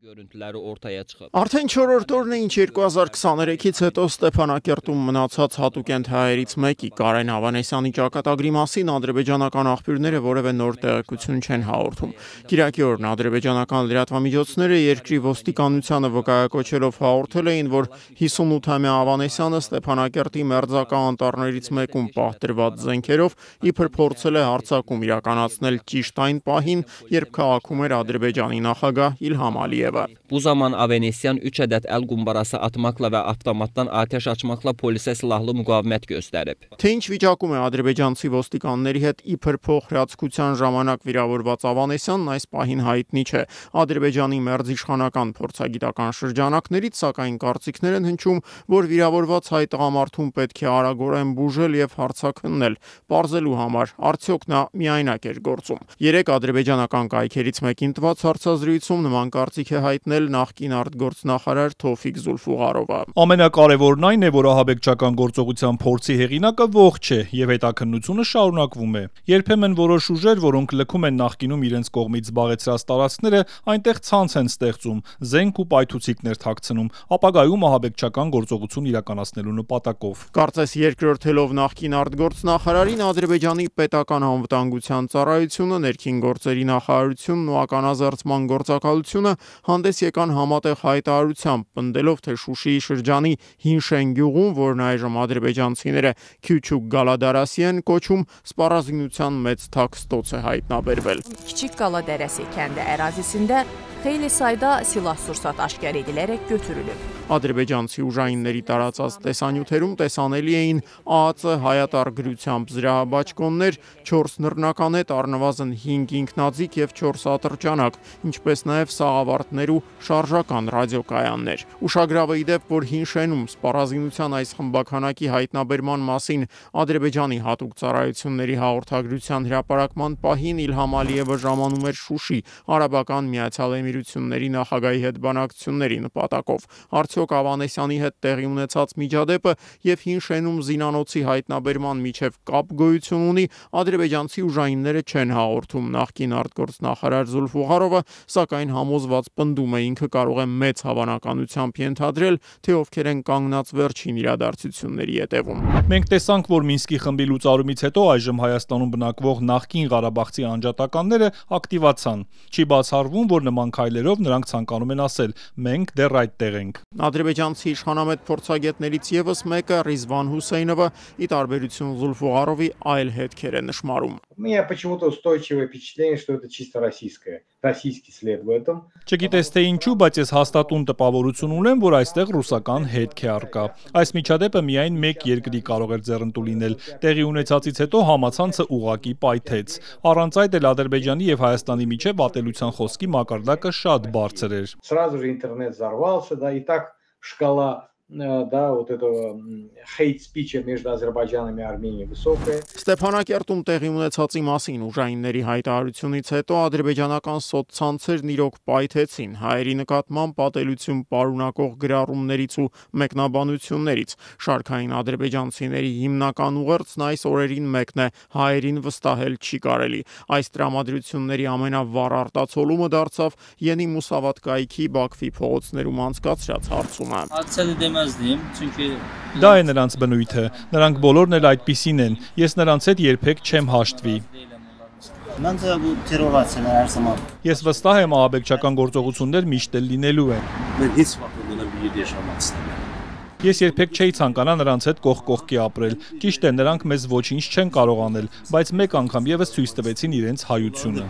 Görüntüləri ortaya çıxıb. Արդեն 4-րդ օրն է, ինչ 2023-ից հետո Ստեփանակերտում մնացած հատուկենտ հայերից մեկի Կարեն Ավանեսյանի ճակատագրի մասին ադրբեջանական աղբյուրները որևէ նոր տեղեկություն չեն հաղորդում։ Կիրակի օրն ադրբեջանական լրատվամիջոցները երկրի ոստիկանությանը վկայակոչելով հաղորդել էին, որ 58-ամյա Ավանեսյանը Ստեփանակերտի մերձակա անտառներից մեկում պահտրված զենքերով իբր փորձել է հարձակում իրականացնել ճիշտ այն պահին, երբ քաղաքում էր Ադրբեջանի նախագահ İlham Aliyev. Bu zaman Avaniyan 3 ədəd əl qumbarası atmaqla və avtomatdan atəş açmaqla polisə silahlı müqavimət göstərib. Թե ինչ վիճակում է ադրբեջանցի ոստիկանների հետ իբր փոխհրացքության ժամանակ վիրավորված Ավանեսյանն այս պահին հայտնի չէ։ Ադրբեջանի մերձիշխանական փորձագիտական շրջանակներից սակայն կարծիքներ են հնչում, որ վիրավորված հայ տղամարդուն պետք է արագորեն բուժել եւ հարցաքննել, պարզելու համար արդյոք նա միայնակ էր գործում։ Երեք ադրբեջանական կայքերից մեկին տված հարցազրույցում նման կարծիք է հայտնել նախկին արտգործնախարար Թովֆիկ Զուլֆուղարովը։ Ամենակարևորն այն է, որ ահաբեկչական գործողության փորձի հեղինակը ողջ է եւ հետաքննությունը շարունակվում է։ Երբեմն որոշ ուժեր, որոնք լքում են նախկինում իրենց կողմից զբաղեցրած տարածքները, այնտեղ ցանց են ստեղծում, զենք ու պայթուցիկներ թաքցնում, ապագայում ահաբեկչական գործողություն իրականացնելու նպատակով։ Կարծես երկրորդելով նախկին արտգործնախարարին Ադրբեջանի պետական անվտանգության ծառայությունը, ներքին գործերի նախարարությունն ու ականազերծման գործակալությունը հանդես եկան համատեղ հայտարարությամբ, պնդելով, թե Շուշիի շրջանի Հինշեն գյուղում, որն այժմ ադրբեջանցիները Քյուչուկ Գալադարասի են կոչում, սպառազինության մեծ թաքստոց է հայտնաբերվել։ Kiçik Qala Dərəsi kəndi ərazisində xeyli sayda silah-sursat aşkar edilərək götürülüb. Ադրբեջանցի ուժայինների տարածած տեսանյութերում տեսանելի էին ԱԱԾ հայատար գրությամբ զրահաբաճկոններ, 4 նռնականետ, առնվազն 5 ինքնաձիգ եւ 4 ատրճանակ, ինչպես նաեւ սաղավարտներ ու շարժական ռադիոկայաններ։ Ուշագրավ է ի դեպ, որ Հինշենում սպառազինության այս խմբականակի հայտնաբերման մասին Ադրբեջանի հատուկ ծառայությունների հաղորդագրության հրապարակման պահին İlham Aliyevը ժամանում էր Շուշի, Արաբական Միացյալ Էմիրությունների նախագահի հետ բանակցությունների նպատակով։ Արդյոք Ավանեսյանի հետ տեղի ունեցած միջադեպը եւ Հինշենում զինանոցի հայտնաբերման միջև կապ գոյություն ունի, ադրբեջանցի ուժայինները չեն հաղորդում նախկին արտգործնախարար Զուլֆուղարովը, սակայն համոզված պնդում է ինքը կարող է մեծ հավանականությամբ ենթադրել, թե ովքեր են կանգնած վերջին իրադարձությունների ետևում։ Մենք տեսանք, որ Մինսկի խմբի լուծարումից հետո այժմ Հայաստանում բնակվող նախկին Ղարաբաղցի անջատականները ակտիվացան։ Չի բացառվում, որ նման քայլերով նրանք ցանկանում են ասել. մենք դեռ այդտեղ ենք։ Ադրբեջանցի իշխանամետ փորձագետներից եւս մեկը Ռիզվան Հուսեյնովը ի տարբերություն Զուլֆուղարովի այլ հետքեր է նշмарում։ У меня почему-то устойчивое впечатление, что это чисто российское. Российский след в этом. Չգիտես թե ինչու, բայց ես հաստատուն տպավորություն ունեմ, որ այստեղ ռուսական հետք է առկա։ Այս միջադեպը միայն մեկ երկրի կարող էր ձեռնտու լինել։ Տեղի ունեցածից հետո համացանցը ուղղակի պայթեց։ Առանց այդ էլ Ադրբեջանի եւ Հայաստանի միջև ատելության խոսքի մակարդակը շատ բարձր էր։ Сразу же интернет взорвался, да, и так шкала да, вот этого хейт-спича между Азербайджаном и Арменией высокая. Ստեփանակերտում տեղի ունեցածի մասին ուժայինների հայտարարությունից հետո ադրբեջանական սոցցանցերն իրոք պայթեցին հայերի նկատմամբ պատելություն պարունակող գրառումներից ու մեկնաբանություններից։ Շարքային ադրբեջանցիների հիմնական ուղերձն այս օրերին մեկն է՝ հայերին վստահել չի կարելի։ Այս տրամադրությունների ամենավառ արտացոլումը դարձավ Յենի Մուսավատ կայքի Բաքվի փողոցներում անցկացրած հարցումը։ Դա է նրանց բնույթը, նրանք բոլորն էլ այդպիսին են, ես նրանց հետ երբեք չեմ հաշտվի։ Ես վստահ եմ ահաբեկչական գործողություններ միշտ էլ լինելու են։ Ես երբեք չէի ցանկանա նրանց հետ կողք կողքի ապրել, ճիշտ է նրանք մեզ ոչինչ չեն կարող անել, բայց մեկ անգամ եւս ցույց տվեցին իրենց հայությունը։